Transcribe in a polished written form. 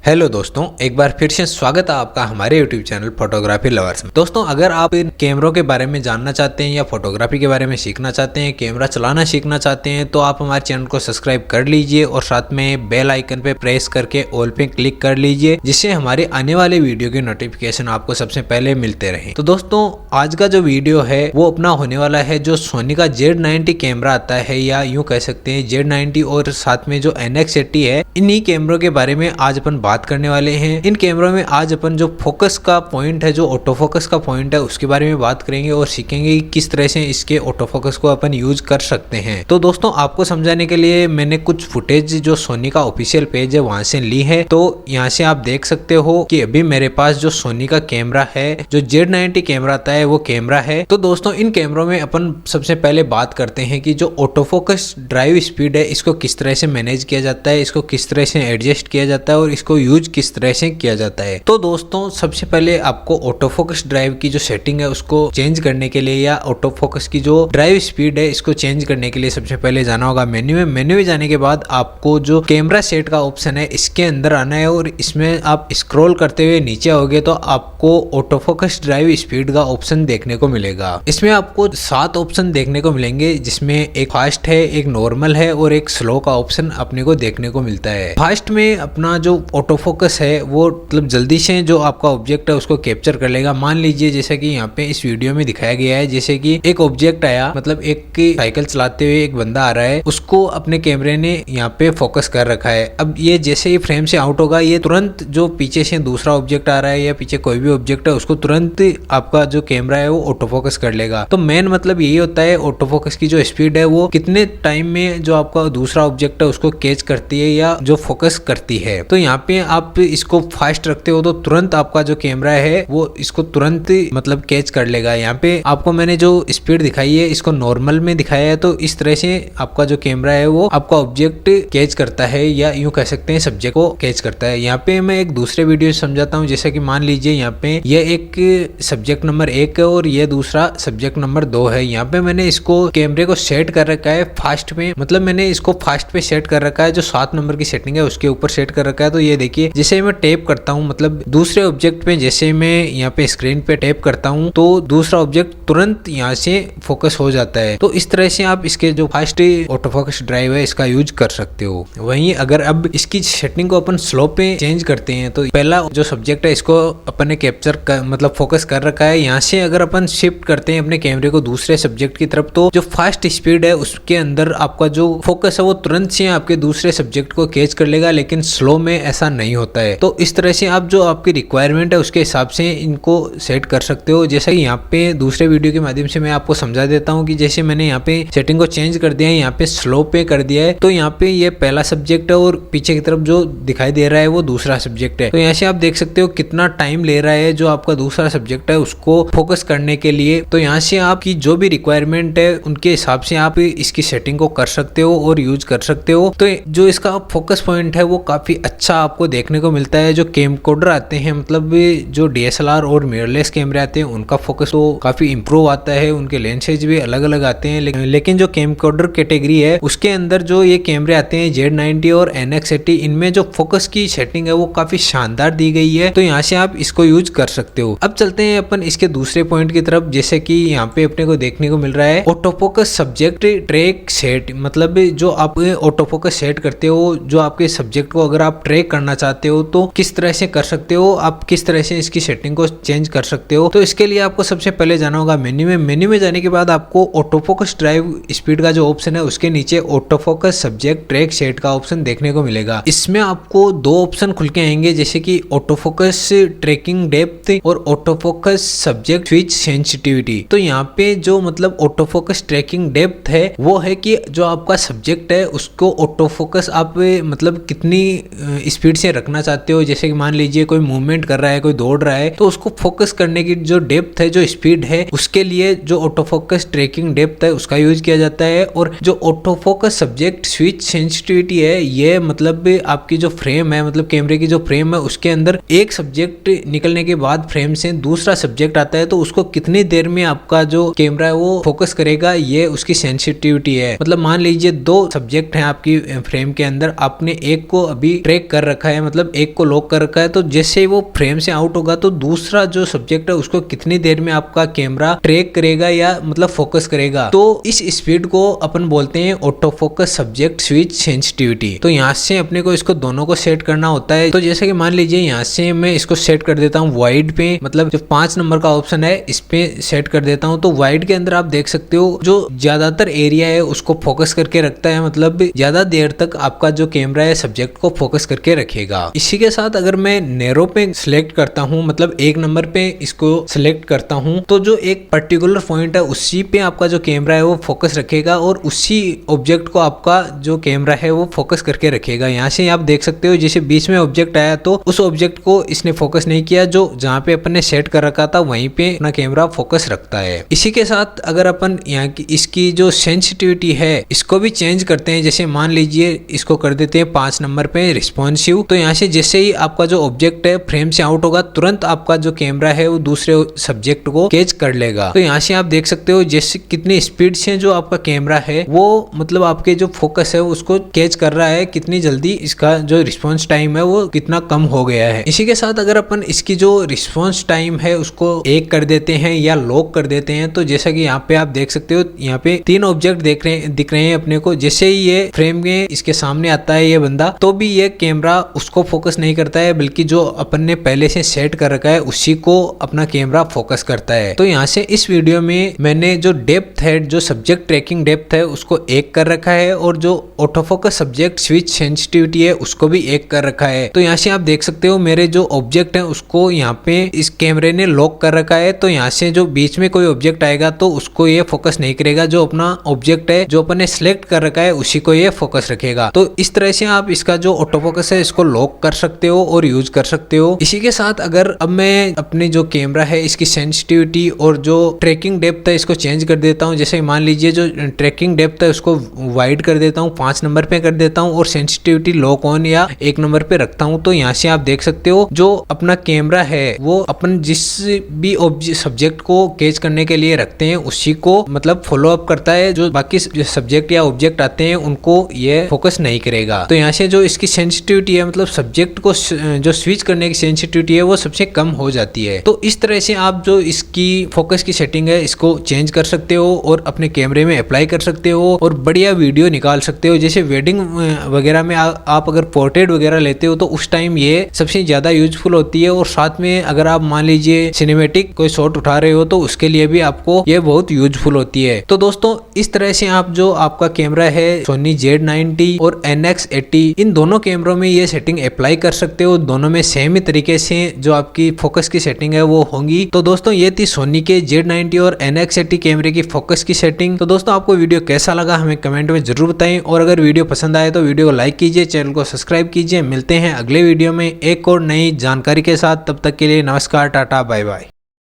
Hello दोस्तों, एक बार फिर से स्वागत है आपका हमारे यूट्यूब चैनल फोटोग्राफी लवर्स में। दोस्तों, अगर आप इन कैमरों के बारे में जानना चाहते हैं या फोटोग्राफी के बारे में सीखना चाहते हैं, कैमरा चलाना सीखना चाहते हैं, तो आप हमारे चैनल को सब्सक्राइब कर लीजिए और साथ में बेल आइकन पे प्रेस करके ऑल पे क्लिक कर लीजिए, जिससे हमारे आने वाले वीडियो की नोटिफिकेशन आपको सबसे पहले मिलते रहे। तो दोस्तों, आज का जो वीडियो है वो अपना होने वाला है जो सोनी का Z90 कैमरा आता है, या यूँ कह सकते हैं Z90 और साथ में जो NX80 है, इन्हीं कैमरों के बारे में आज अपन बात करने वाले हैं। इन कैमरों में आज अपन जो फोकस का पॉइंट है, जो ऑटो फोकस का पॉइंट है, उसके बारे में बात करेंगे और सीखेंगे कि किस तरह से इसके ऑटो फोकस को अपन यूज कर सकते हैं। तो दोस्तों, आपको समझाने के लिए मैंने कुछ फुटेज जो सोनी का ऑफिशियल पेज है वहां से ली है। तो यहाँ से आप देख सकते हो कि अभी मेरे पास जो सोनी का कैमरा है, जो Z90 कैमरा आता है, वो कैमरा है। तो दोस्तों, इन कैमरों में अपन सबसे पहले बात करते हैं कि जो ऑटो फोकस ड्राइव स्पीड है, इसको किस तरह से मैनेज किया जाता है, इसको किस तरह से एडजस्ट किया जाता है और इसको यूज किस तरह से किया जाता है। तो दोस्तों, सबसे पहले आपको ऑटो फोकस ड्राइव की जो सेटिंग है उसको चेंज करने के लिए, या ऑटो फोकस की जो ड्राइव स्पीड है इसको चेंज करने के लिए सबसे पहले जाना होगा मेन्यू में। मेन्यू में जाने के बाद आपको जो कैमरा सेट का ऑप्शन है इसके अंदर आना है और इसमें आप स्क्रॉल करते हुए नीचे आओगे तो आपको ऑटो फोकस ड्राइव स्पीड का ऑप्शन देखने को मिलेगा। इसमें आपको 7 ऑप्शन देखने को मिलेंगे, जिसमें एक फास्ट है, एक नॉर्मल है और एक स्लो का ऑप्शन अपने को देखने को मिलता है। फास्ट में अपना जो ऑटो फोकस है वो मतलब जल्दी से जो आपका ऑब्जेक्ट है उसको कैप्चर कर लेगा। मान लीजिए जैसा कि यहाँ पे इस वीडियो में दिखाया गया है, जैसे कि एक ऑब्जेक्ट आया, मतलब एक साइकिल चलाते हुए एक बंदा आ रहा है, उसको अपने कैमरे ने यहाँ पे फोकस कर रखा है। अब ये जैसे ही फ्रेम से आउट होगा, ये तुरंत जो पीछे से दूसरा ऑब्जेक्ट आ रहा है या पीछे कोई भी ऑब्जेक्ट है उसको तुरंत आपका जो कैमरा है वो ऑटो फोकस कर लेगा। तो मेन मतलब यही होता है, ऑटो फोकस की जो स्पीड है वो कितने टाइम में जो आपका दूसरा ऑब्जेक्ट है उसको कैच करती है या जो फोकस करती है। तो यहाँ पे आप इसको फास्ट रखते हो तो तुरंत आपका जो कैमरा है वो इसको तुरंत मतलब कैच कर लेगा। यहाँ पे आपको मैंने जो स्पीड दिखाई है इसको नॉर्मल में दिखाया है, तो इस तरह से आपका जो कैमरा है वो आपका ऑब्जेक्ट कैच करता है, या यूं कह सकते हैं सब्जेक्ट को कैच करता है। यहाँ पे मैं एक दूसरे वीडियो समझाता हूँ, जैसा कि मान लीजिए यहाँ पे ये एक सब्जेक्ट नंबर 1 है और ये दूसरा सब्जेक्ट नंबर 2 है। यहाँ पे मैंने इसको कैमरे को सेट कर रखा है फास्ट में, मतलब मैंने इसको फास्ट पे सेट कर रखा है, जो 7 नंबर की सेटिंग है उसके ऊपर सेट कर रखा है। तो ये देखिए, जैसे मैं टैप करता हूँ, मतलब दूसरे ऑब्जेक्ट पे जैसे मैं यहाँ पे स्क्रीन पे टैप करता हूँ तो दूसरा ऑब्जेक्ट तुरंत यहाँ से फोकस हो जाता है। तो इस तरह से आप इसके जो फास्ट ऑटो फोकस ड्राइव है इसका यूज कर सकते हो। वहीं अगर अब इसकी सेटिंग को अपन स्लो पे चेंज करते हैं, तो पहला जो सब्जेक्ट है इसको अपन ने कैप्चर मतलब फोकस कर रखा है, यहाँ से अगर अपन शिफ्ट करते हैं अपने कैमरे को दूसरे सब्जेक्ट की तरफ, तो जो फास्ट स्पीड है उसके अंदर आपका जो फोकस है वो तुरंत से आपके दूसरे सब्जेक्ट को कैच कर लेगा, लेकिन स्लो में ऐसा नहीं होता है। तो इस तरह से आप जो आपकी रिक्वायरमेंट है उसके हिसाब से इनको सेट कर सकते हो। जैसा कि यहाँ पे दूसरे वीडियो के माध्यम से मैं आपको समझा देता हूँ कि जैसे मैंने यहाँ पे सेटिंग को चेंज कर दिया है, यहाँ पे स्लो पे कर दिया है, तो यहाँ पे ये पहला सब्जेक्ट है और पीछे की तरफ जो दिखाई दे रहा है वो दूसरा सब्जेक्ट है। तो यहाँ से आप देख सकते हो कितना टाइम ले रहा है जो आपका दूसरा सब्जेक्ट है उसको फोकस करने के लिए। तो यहाँ से आपकी जो भी रिक्वायरमेंट है उनके हिसाब से आप इसकी सेटिंग को कर सकते हो और यूज कर सकते हो। तो जो इसका फोकस पॉइंट है वो काफी अच्छा आपको देखने को मिलता है। जो कैमकोडर आते हैं, मतलब जो DSLR और मिररलेस कैमरे आते हैं, उनका फोकस तो काफी इंप्रूव आता है, उनके लेंसेज भी अलग अलग आते हैं। लेकिन जो कैमकोडर कैटेगरी है उसके अंदर जो ये कैमरे आते हैं Z90 और NX80, इनमें जो फोकस की सेटिंग है वो काफी शानदार दी गई है। तो यहाँ से आप इसको यूज कर सकते हो। अब चलते हैं अपन इसके दूसरे पॉइंट की तरफ, जैसे कि यहाँ पे अपने को देखने को मिल रहा है auto focus subject track set. मतलब जो आप ऑटो फोकस सेट करते हो, जो आपके सब्जेक्ट को अगर आप ट्रैक करना चाहते हो तो किस तरह से कर सकते हो, आप किस तरह से इसकी सेटिंग को चेंज कर सकते हो। तो इसके लिए आपको सबसे पहले जाना होगा मेन्यू में। मेन्यू में जाने के बाद आपको ऑटो फोकस ड्राइव स्पीड का जो ऑप्शन है उसके नीचे auto focus subject track set का ऑप्शन देखने को मिलेगा। इसमें आपको 2 ऑप्शन खुल के आएंगे, जैसे कि ऑटो फोकस ट्रैकिंग डेप्थ और auto focus subject switch sensitivity. तो यहाँ पे जो मतलब ऑटो फोकस ट्रैकिंग डेप्थ है वो है कि जो आपका सब्जेक्ट है उसको ऑटो फोकस आप मतलब कितनी स्पीड से रखना चाहते हो। जैसे कि मान लीजिए कोई मूवमेंट कर रहा है, कोई दौड़ रहा है, तो उसको फोकस करने की जो डेप्थ है, जो स्पीड है, उसके लिए जो ऑटो फोकस ट्रैकिंग डेप्थ है उसका यूज किया जाता है। और जो auto focus subject switch sensitivity है, ये मतलब आपकी जो फ्रेम है, मतलब कैमरे की जो फ्रेम है उसके अंदर एक सब्जेक्ट निकलने के बाद फ्रेम से दूसरा सब्जेक्ट आता है, तो उसको कितनी देर में आपका जो कैमरा है वो फोकस करेगा, ये उसकी सेंसिटिविटी है। मतलब मान लीजिए 2 सब्जेक्ट हैं आपकी फ्रेम के अंदर, आपने एक को अभी ट्रैक कर रखा है, है, मतलब एक को लॉक कर रखा है, तो जैसे ही वो फ्रेम से आउट होगा तो दूसरा जो सब्जेक्ट है उसको कितनी देर में आपका कैमरा ट्रैक करेगा या मतलब फोकस करेगा। तो इस स्पीड को अपन बोलते हैं auto focus subject switch sensitivity. तो यहाँ से अपने को इसको दोनों को सेट करना होता है। तो जैसे कि मान लीजिए यहाँ से मैं इसको सेट कर देता हूँ वाइड पे, मतलब जो 5 नंबर का ऑप्शन है इस पे सेट कर देता हूँ। तो वाइड के अंदर आप देख सकते हो जो ज्यादातर एरिया है उसको फोकस करके रखता है, मतलब ज्यादा देर तक आपका जो कैमरा है सब्जेक्ट को फोकस करके रखेगा। इसी के साथ अगर मैं नैरो पे सिलेक्ट करता हूँ, मतलब 1 नंबर पे इसको सिलेक्ट करता हूँ, तो जो एक पर्टिकुलर पॉइंट है उसी पे आपका जो कैमरा है वो फोकस रखेगा और उसी ऑब्जेक्ट को आपका जो कैमरा है वो फोकस करके रखेगा। यहाँ से आप देख सकते हो जैसे बीच में ऑब्जेक्ट आया तो उस ऑब्जेक्ट को इसने फोकस नहीं किया, जो जहाँ पे अपन ने सेट कर रखा था वहीं पे अपना कैमरा फोकस रखता है। इसी के साथ अगर अपन यहाँ की इसकी जो सेंसिटिविटी है इसको भी चेंज करते हैं, जैसे मान लीजिए इसको कर देते हैं 5 नंबर पे रिस्पॉन्सिव। तो यहाँ से जैसे ही आपका जो ऑब्जेक्ट है फ्रेम से आउट होगा तुरंत आपका जो कैमरा है वो दूसरे सब्जेक्ट को कैच कर लेगा। तो यहाँ से आप देख सकते हो जैसे कितनी स्पीड से जो आपका कैमरा है वो मतलब आपके जो फोकस है उसको कैच कर रहा है, कितनी जल्दी इसका जो रिस्पॉन्स टाइम है वो कितना कम हो गया है। इसी के साथ अगर अपन इसकी जो रिस्पॉन्स टाइम है उसको 1 कर देते हैं या लॉक कर देते हैं, तो जैसा कि यहाँ पे आप देख सकते हो यहाँ पे 3 ऑब्जेक्ट दिख रहे हैं अपने को। जैसे ही ये फ्रेम में इसके सामने आता है ये बंदा, तो भी ये कैमरा उसको फोकस नहीं करता है, बल्कि जो अपन ने पहले से सेट कर रखा है उसी को अपना कैमरा फोकस करता है। तो यहाँ से इस वीडियो में मैंने जो डेप्थ है, जो सब्जेक्ट ट्रैकिंग डेप्थ है उसको 1 कर रखा है और जो auto focus subject switch sensitivity है उसको भी 1 कर रखा है। तो यहाँ से आप देख सकते हो मेरे जो ऑब्जेक्ट है उसको यहाँ पे इस कैमरे ने लॉक कर रखा है। तो यहाँ से जो बीच में कोई ऑब्जेक्ट आएगा तो उसको ये फोकस नहीं करेगा, जो अपना ऑब्जेक्ट है जो अपन ने सिलेक्ट कर रखा है उसी को ये फोकस रखेगा। तो इस तरह से आप इसका जो ऑटो फोकस है इसको लॉक कर सकते हो और यूज कर सकते हो। इसी के साथ अगर अब मैं अपने जो कैमरा है इसकी सेंसिटिविटी और जो ट्रैकिंग डेप्थ है इसको चेंज कर देता हूँ। जैसे मान लीजिए जो ट्रैकिंग डेप्थ है उसको वाइड कर देता हूँ, 5 नंबर पे कर देता हूँ और सेंसिटिविटी लॉक ऑन या 1 नंबर पे रखता हूँ। तो यहाँ से आप देख सकते हो जो अपना कैमरा है वो अपन जिस भी सब्जेक्ट को कैच करने के लिए रखते हैं उसी को मतलब फॉलो अप करता है, जो बाकी सब्जेक्ट या ऑब्जेक्ट आते हैं उनको ये फोकस नहीं करेगा। तो यहाँ से जो इसकी सेंसिटिविटी है मतलब सब्जेक्ट को जो स्विच करने की सेंसिटिविटी है वो सबसे कम हो जाती है। तो इस तरह से आप जो इसकी फोकस की सेटिंग है इसको चेंज कर सकते हो और अपने कैमरे में अप्लाई कर सकते हो और बढ़िया वीडियो निकाल सकते हो। जैसे वेडिंग वगैरह में आप अगर पोर्ट्रेट वगैरह लेते हो तो उस टाइम ये सबसे ज्यादा यूजफुल होती है। और साथ में अगर आप मान लीजिए सिनेमेटिक कोई शॉट उठा रहे हो तो उसके लिए भी आपको ये बहुत यूजफुल होती है। तो दोस्तों इस तरह से आप जो आपका कैमरा है सोनी Z90 और NX80 इन दोनों कैमरों में ये सेटिंग अप्लाई कर सकते हो। दोनों में सेम ही तरीके से जो आपकी फोकस की सेटिंग है वो होंगी। तो दोस्तों ये थी सोनी के Z90 और NX80 कैमरे की फोकस की सेटिंग। तो दोस्तों आपको वीडियो कैसा लगा हमें कमेंट में जरूर बताएं और अगर वीडियो पसंद आए तो वीडियो को लाइक कीजिए, चैनल को सब्सक्राइब कीजिए। मिलते हैं अगले वीडियो में एक और नई जानकारी के साथ, तब तक के लिए नमस्कार, टाटा, बाय बाय।